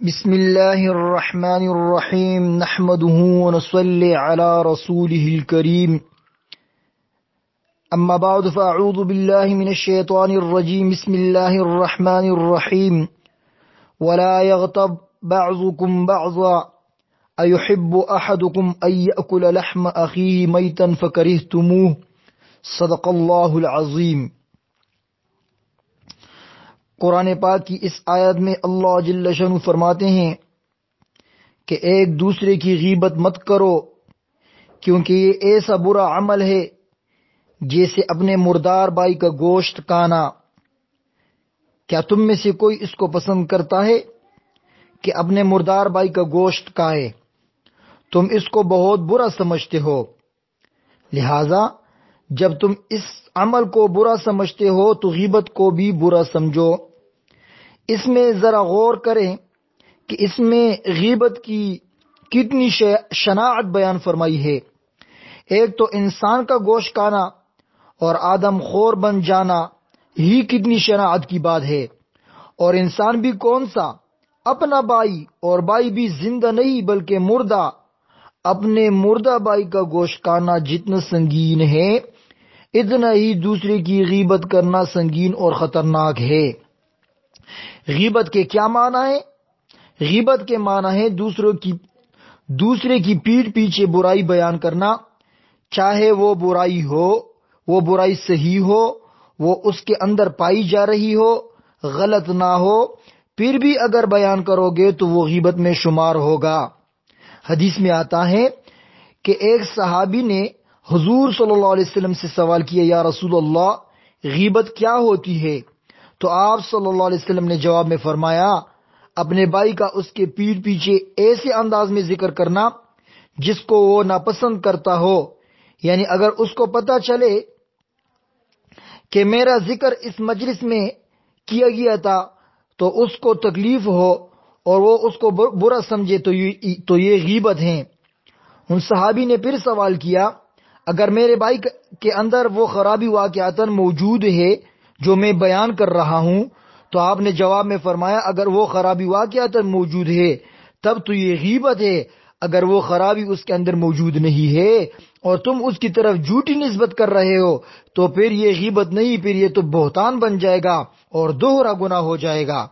بسم اللہ الرحمن الرحیم نحمده ونصلي على رسوله الكريم اما بعد فاعوذ باللہ من الشیطان الرجیم بسم اللہ الرحمن الرحیم ولا يغتب بعضكم بعضا أيحب أحدكم أن يأكل لحم أخيه ميتا فكرهتموه صدق اللہ العظیم۔ قرآن پاک کی اس آیت میں اللہ جل شانہ فرماتے ہیں کہ ایک دوسرے کی غیبت مت کرو، کیونکہ یہ ایسا برا عمل ہے جیسے اپنے مردار بھائی کا گوشت کھانا۔ کیا تم میں سے کوئی اس کو پسند کرتا ہے کہ اپنے مردار بھائی کا گوشت کھائے؟ تم اس کو بہت برا سمجھتے ہو، لہذا جب تم اس عمل کو برا سمجھتے ہو تو غیبت کو بھی برا سمجھو۔ اس میں ذرا غور کریں کہ اس میں غیبت کی کتنی شناعت بیان فرمائی ہے۔ ایک تو انسان کا گوشت کھانا اور آدم خور بن جانا ہی کتنی شناعت کی بات ہے، اور انسان بھی کون سا، اپنا بھائی، اور بھائی بھی زندہ نہیں بلکہ مردہ، اپنے مردہ بھائی کا گوشت کھانا جتنا سنگین ہے اتنا ہی دوسرے کی غیبت کرنا سنگین اور خطرناک ہے۔ غیبت کے کیا معنی ہے؟ غیبت کے معنی ہے دوسرے کی پیٹھ پیچھے برائی بیان کرنا، چاہے وہ برائی ہو، وہ برائی صحیح ہو، وہ اس کے اندر پائی جا رہی ہو، غلط نہ ہو، پھر بھی اگر بیان کرو گے تو وہ غیبت میں شمار ہوگا۔ حدیث میں آتا ہے کہ ایک صحابی نے حضور صلی اللہ علیہ وسلم سے سوال کیا، یا رسول اللہ غیبت کیا ہوتی ہے؟ تو آپ صلی اللہ علیہ وسلم نے جواب میں فرمایا، اپنے بھائی کا اس کے پیٹھ پیچھے ایسے انداز میں ذکر کرنا جس کو وہ ناپسند کرتا ہو، یعنی اگر اس کو پتہ چلے کہ میرا ذکر اس مجلس میں کیا گیا تھا تو اس کو تکلیف ہو اور وہ اس کو برا سمجھے تو یہ غیبت ہے۔ ان صحابی نے پھر سوال کیا، اگر میرے بھائی کے اندر وہ خرابی واقعاتاً موجود ہے جو میں بیان کر رہا ہوں، تو آپ نے جواب میں فرمایا، اگر وہ خرابی واقعاتاً موجود ہے تب تو یہ غیبت ہے، اگر وہ خرابی اس کے اندر موجود نہیں ہے اور تم اس کی طرف جھوٹی نسبت کر رہے ہو تو پھر یہ غیبت نہیں، پھر یہ تو بہتان بن جائے گا اور دوہرا گناہ ہو جائے گا۔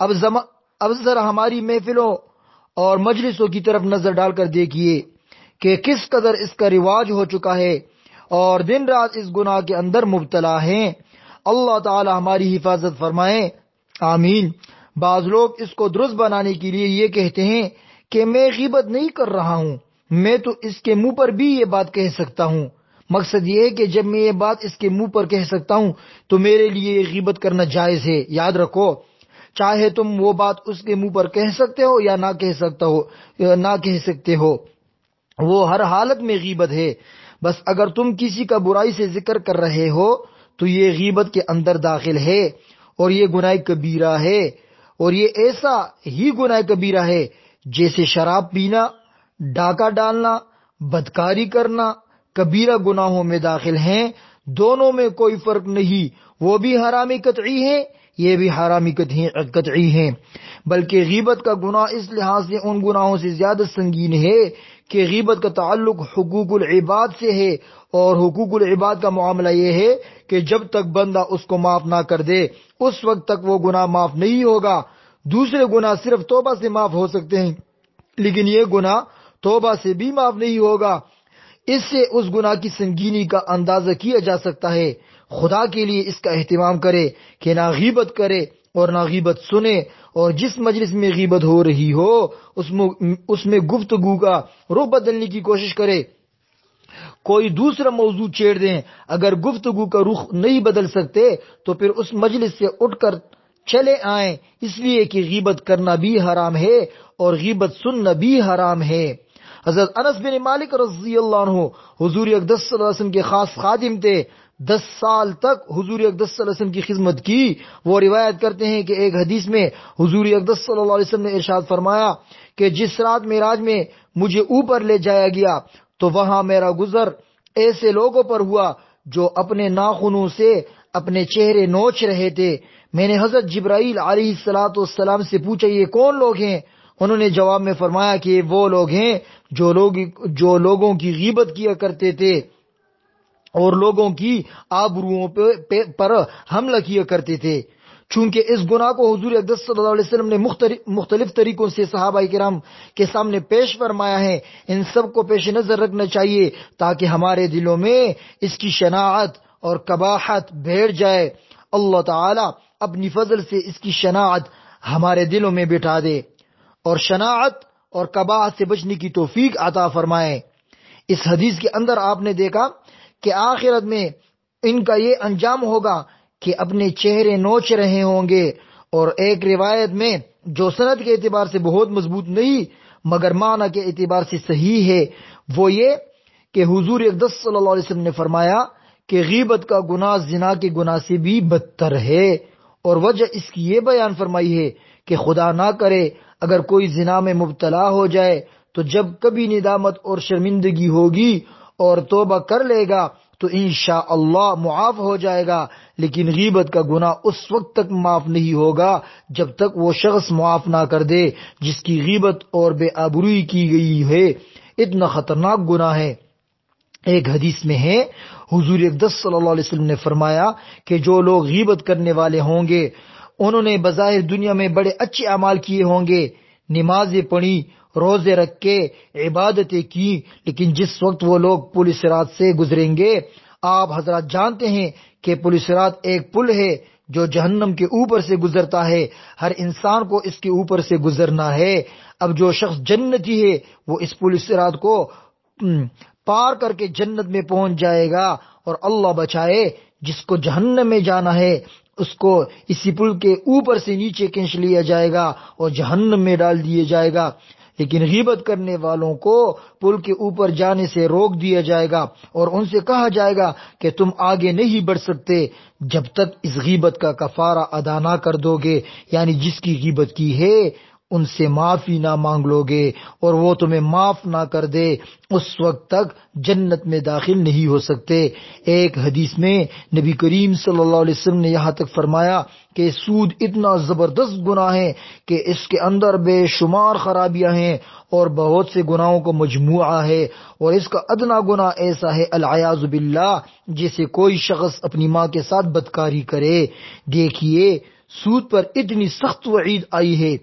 اب ذرا ہماری محفلوں اور مجلسوں کی طرف نظر ڈال کر دیکھیے کہ کس قدر اس کا رواج ہو چکا ہے اور دن رات اس گناہ کے اندر مبتلا ہیں۔ اللہ تعالی ہماری حفاظت فرمائے، آمین۔ بعض لوگ اس کو درست بنانے کے لیے یہ کہتے ہیں کہ میں غیبت نہیں کر رہا ہوں، میں تو اس کے منہ پر بھی یہ بات کہہ سکتا ہوں۔ مقصد یہ ہے کہ جب میں یہ بات اس کے منہ پر کہہ سکتا ہوں تو میرے لیے یہ غیبت کرنا جائز ہے۔ یاد رکھو، چاہے تم وہ بات اس کے منہ پر کہہ سکتے ہو یا نہ کہہ سکتے ہو، وہ ہر حالت میں غیبت ہے۔ بس اگر تم کسی کا برائی سے ذکر کر رہے ہو تو یہ غیبت کے اندر داخل ہے اور یہ گناہ کبیرہ ہے، اور یہ ایسا ہی گناہ کبیرہ ہے جیسے شراب پینا، ڈاکہ ڈالنا، بدکاری کرنا کبیرہ گناہوں میں داخل ہیں۔ دونوں میں کوئی فرق نہیں، وہ بھی حرامی قطعی ہے، یہ بھی حرامی قطعی ہیں، بلکہ غیبت کا گناہ اس لحاظ سے ان گناہوں سے زیادہ سنگین ہے کہ غیبت کا تعلق حقوق العباد سے ہے، اور حقوق العباد کا معاملہ یہ ہے کہ جب تک بندہ اس کو معاف نہ کر دے اس وقت تک وہ گناہ معاف نہیں ہوگا۔ دوسرے گناہ صرف توبہ سے معاف ہو سکتے ہیں، لیکن یہ گناہ توبہ سے بھی معاف نہیں ہوگا۔ اس سے اس گناہ کی سنگینی کا اندازہ کیا جا سکتا ہے۔ خدا کے لیے اس کا اہتمام کرے کہ نہ غیبت کرے اور نہ غیبت سنے، اور جس مجلس میں غیبت ہو رہی ہو اس میں گفتگو کا رخ بدلنے کی کوشش کرے، کوئی دوسرا موضوع چھیڑ دیں۔ اگر گفتگو کا رخ نہیں بدل سکتے تو پھر اس مجلس سے اٹھ کر چلے آئیں، اس لیے کہ غیبت کرنا بھی حرام ہے اور غیبت سننا بھی حرام ہے۔ حضرت انس بن مالک رضی اللہ عنہ حضور اقدس صلی اللہ علیہ وسلم کے خاص خادم تھے، 10 سال تک حضور اقدس صلی اللہ علیہ وسلم کی خدمت کی۔ وہ روایت کرتے ہیں کہ ایک حدیث میں حضور اقدس صلی اللہ علیہ وسلم نے ارشاد فرمایا کہ جس رات معراج میں مجھے اوپر لے جایا گیا تو وہاں میرا گزر ایسے لوگوں پر ہوا جو اپنے ناخنوں سے اپنے چہرے نوچ رہے تھے۔ میں نے حضرت جبرائیل علیہ الصلوۃ والسلام سے پوچھا یہ کون لوگ ہیں؟ انہوں نے جواب میں فرمایا کہ یہ وہ لوگ ہیں جو لوگوں کی غیبت کیا کرتے تھے اور لوگوں کی آبروؤں پر حملہ کیا کرتے تھے۔ چونکہ اس گناہ کو حضور اقدس صلی اللہ علیہ وسلم نے مختلف طریقوں سے صحابہ کرام کے سامنے پیش فرمایا ہے، ان سب کو پیش نظر رکھنا چاہیے تاکہ ہمارے دلوں میں اس کی شناعت اور قباحت بیٹھ جائے۔ اللہ تعالیٰ اپنی فضل سے اس کی شناعت ہمارے دلوں میں بٹھا دے اور شناعت اور قباحت سے بچنے کی توفیق عطا فرمائے۔ اس حدیث کے اندر آپ نے دیکھا کہ آخرت میں ان کا یہ انجام ہوگا کہ اپنے چہرے نوچ رہے ہوں گے۔ اور ایک روایت میں جو سند کے اعتبار سے بہت مضبوط نہیں مگر معنی کے اعتبار سے صحیح ہے، وہ یہ کہ حضور اقدس صلی اللہ علیہ وسلم نے فرمایا کہ غیبت کا گناہ زنا کے گناہ سے بھی بدتر ہے، اور وجہ اس کی یہ بیان فرمائی ہے کہ خدا نہ کرے اگر کوئی زنا میں مبتلا ہو جائے تو جب کبھی ندامت اور شرمندگی ہوگی اور توبہ کر لے گا تو انشاءاللہ معاف ہو جائے گا، لیکن غیبت کا گناہ اس وقت تک معاف نہیں ہوگا جب تک وہ شخص معاف نہ کر دے جس کی غیبت اور بے آبروئی کی گئی ہے۔ اتنا خطرناک گناہ ہے۔ ایک حدیث میں ہے حضور اقدس صلی اللہ علیہ وسلم نے فرمایا کہ جو لوگ غیبت کرنے والے ہوں گے انہوں نے بظاہر دنیا میں بڑے اچھے اعمال کیے ہوں گے، نمازیں پڑھی، روزے رکھے، عبادتیں کی، لیکن جس وقت وہ لوگ پل صراط سے گزریں گے، آپ حضرات جانتے ہیں کہ پل صراط ایک پل ہے جو جہنم کے اوپر سے گزرتا ہے، ہر انسان کو اس کے اوپر سے گزرنا ہے۔ اب جو شخص جنتی ہے وہ اس پل صراط کو پار کر کے جنت میں پہنچ جائے گا، اور اللہ بچائے جس کو جہنم میں جانا ہے اس کو اسی پل کے اوپر سے نیچے کھینچ لیا جائے گا اور جہنم میں ڈال دیا جائے گا۔ لیکن غیبت کرنے والوں کو پل کے اوپر جانے سے روک دیا جائے گا اور ان سے کہا جائے گا کہ تم آگے نہیں بڑھ سکتے جب تک اس غیبت کا کفارہ ادا نہ کر دو گے، یعنی جس کی غیبت کی ہے ان سے معافی نہ مانگ لو گے اور وہ تمہیں معاف نہ کر دے، اس وقت تک جنت میں داخل نہیں ہو سکتے۔ ایک حدیث میں نبی کریم صلی اللہ علیہ وسلم نے یہاں تک فرمایا کہ سود اتنا زبردست گناہ ہے کہ اس کے اندر بے شمار خرابیاں ہیں اور بہت سے گناہوں کو مجموعہ ہے، اور اس کا ادنا گناہ ایسا ہے العیاذ باللہ جیسے کوئی شخص اپنی ماں کے ساتھ بدکاری کرے۔ دیکھیے سود پر اتنی سخت وعید آئی ہے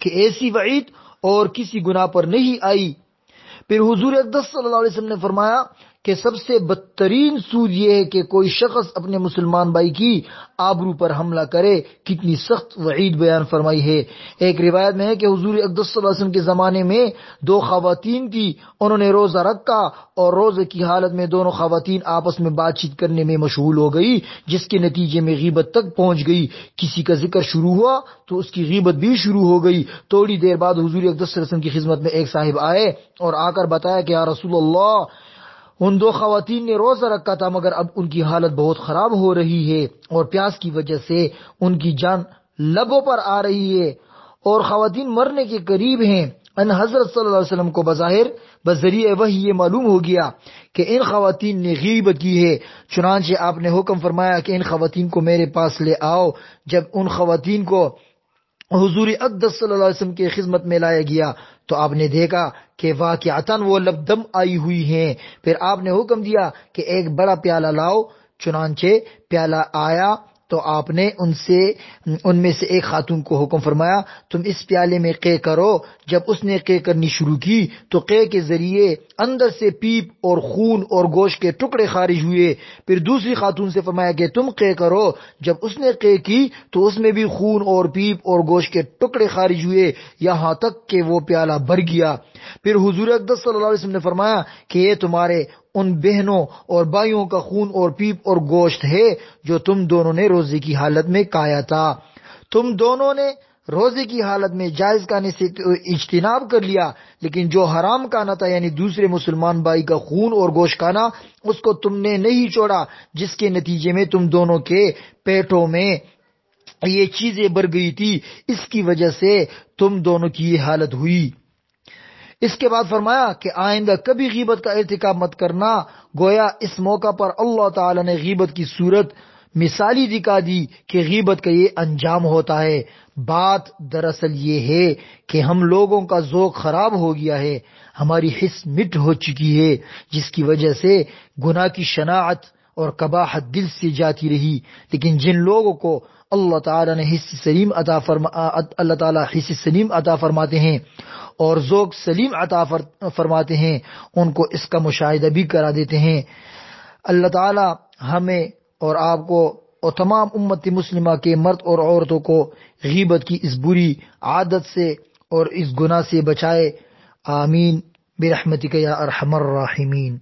کہ ایسی وعید اور کسی گناہ پر نہیں آئی۔ پھر حضور اقدس صلی اللہ علیہ وسلم نے فرمایا کہ سب سے بدترین سود یہ ہے کہ کوئی شخص اپنے مسلمان بھائی کی آبرو پر حملہ کرے۔ کتنی سخت وعید بیان فرمائی ہے۔ ایک روایت میں ہے کہ حضور اقدس صلی اللہ علیہ وسلم کے زمانے میں دو خواتین تھی، انہوں نے روزہ رکھا اور روزے کی حالت میں دونوں خواتین آپس میں بات چیت کرنے میں مشغول ہو گئی، جس کے نتیجے میں غیبت تک پہنچ گئی۔ کسی کا ذکر شروع ہوا تو اس کی غیبت بھی شروع ہو گئی۔ تھوڑی دیر بعد حضور اقدس صلی اللہ علیہ وسلم کی خدمت میں ایک صاحب آئے اور آ کر بتایا کہ یا رسول اللہ ان دو خواتین نے روزہ رکھا تھا مگر اب ان کی حالت بہت خراب ہو رہی ہے اور پیاس کی وجہ سے ان کی جان لبوں پر آ رہی ہے اور خواتین مرنے کے قریب ہیں۔ ان حضرت صلی اللہ علیہ وسلم کو بظاہر بذریعہ وحی یہ معلوم ہو گیا کہ ان خواتین نے غیبت کی ہے، چنانچہ آپ نے حکم فرمایا کہ ان خواتین کو میرے پاس لے آؤ۔ جب ان خواتین کو حضور اقدس صلی اللہ علیہ وسلم کی خدمت میں لایا گیا تو آپ نے دیکھا کہ واقعتاً وہ لبدم آئی ہوئی ہیں۔ پھر آپ نے حکم دیا کہ ایک بڑا پیالہ لاؤ، چنانچہ پیالہ آیا تو آپ نے ان میں سے ایک خاتون کو حکم فرمایا تم اس پیالے میں قے کرو۔ جب اس نے قے کرنی شروع کی تو قے کے ذریعے اندر سے پیپ اور خون اور گوشت کے ٹکڑے خارج ہوئے۔ پھر دوسری خاتون سے فرمایا کہ تم قے کرو۔ جب اس نے قے کی تو اس میں بھی خون اور پیپ اور گوشت کے ٹکڑے خارج ہوئے یہاں تک کہ وہ پیالہ بھر گیا۔ پھر حضور اقدس صلی اللہ علیہ وسلم نے فرمایا کہ یہ تمہارے ان بہنوں اور بھائیوں کا خون اور پیپ اور گوشت ہے جو تم دونوں نے روزے کی حالت میں کھایا تھا۔ تم دونوں نے روزے کی حالت میں جائز کھانے سے اجتناب کر لیا، لیکن جو حرام کھانا تھا یعنی دوسرے مسلمان بھائی کا خون اور گوشت کھانا اس کو تم نے نہیں چھوڑا، جس کے نتیجے میں تم دونوں کے پیٹوں میں یہ چیزیں بھر گئی تھی، اس کی وجہ سے تم دونوں کی یہ حالت ہوئی۔ اس کے بعد فرمایا کہ آئندہ کبھی غیبت کا ارتکاب مت کرنا۔ گویا اس موقع پر اللہ تعالی نے غیبت کی صورت مثالی دکھا دی کہ غیبت کا یہ انجام ہوتا ہے۔ بات دراصل یہ ہے کہ ہم لوگوں کا ذوق خراب ہو گیا ہے، ہماری حس مٹ ہو چکی ہے، جس کی وجہ سے گناہ کی شناعت اور قباحت دل سے جاتی رہی۔ لیکن جن لوگوں کو اللہ تعالیٰ نے اللہ تعالیٰ حس سلیم عطا فرماتے ہیں اور ذوق سلیم عطا فرماتے ہیں، ان کو اس کا مشاہدہ بھی کرا دیتے ہیں۔ اللہ تعالیٰ ہمیں اور آپ کو اور تمام امت مسلمہ کے مرد اور عورتوں کو غیبت کی اس بری عادت سے اور اس گناہ سے بچائے۔ آمین برحمتک یا ارحم الراحمین۔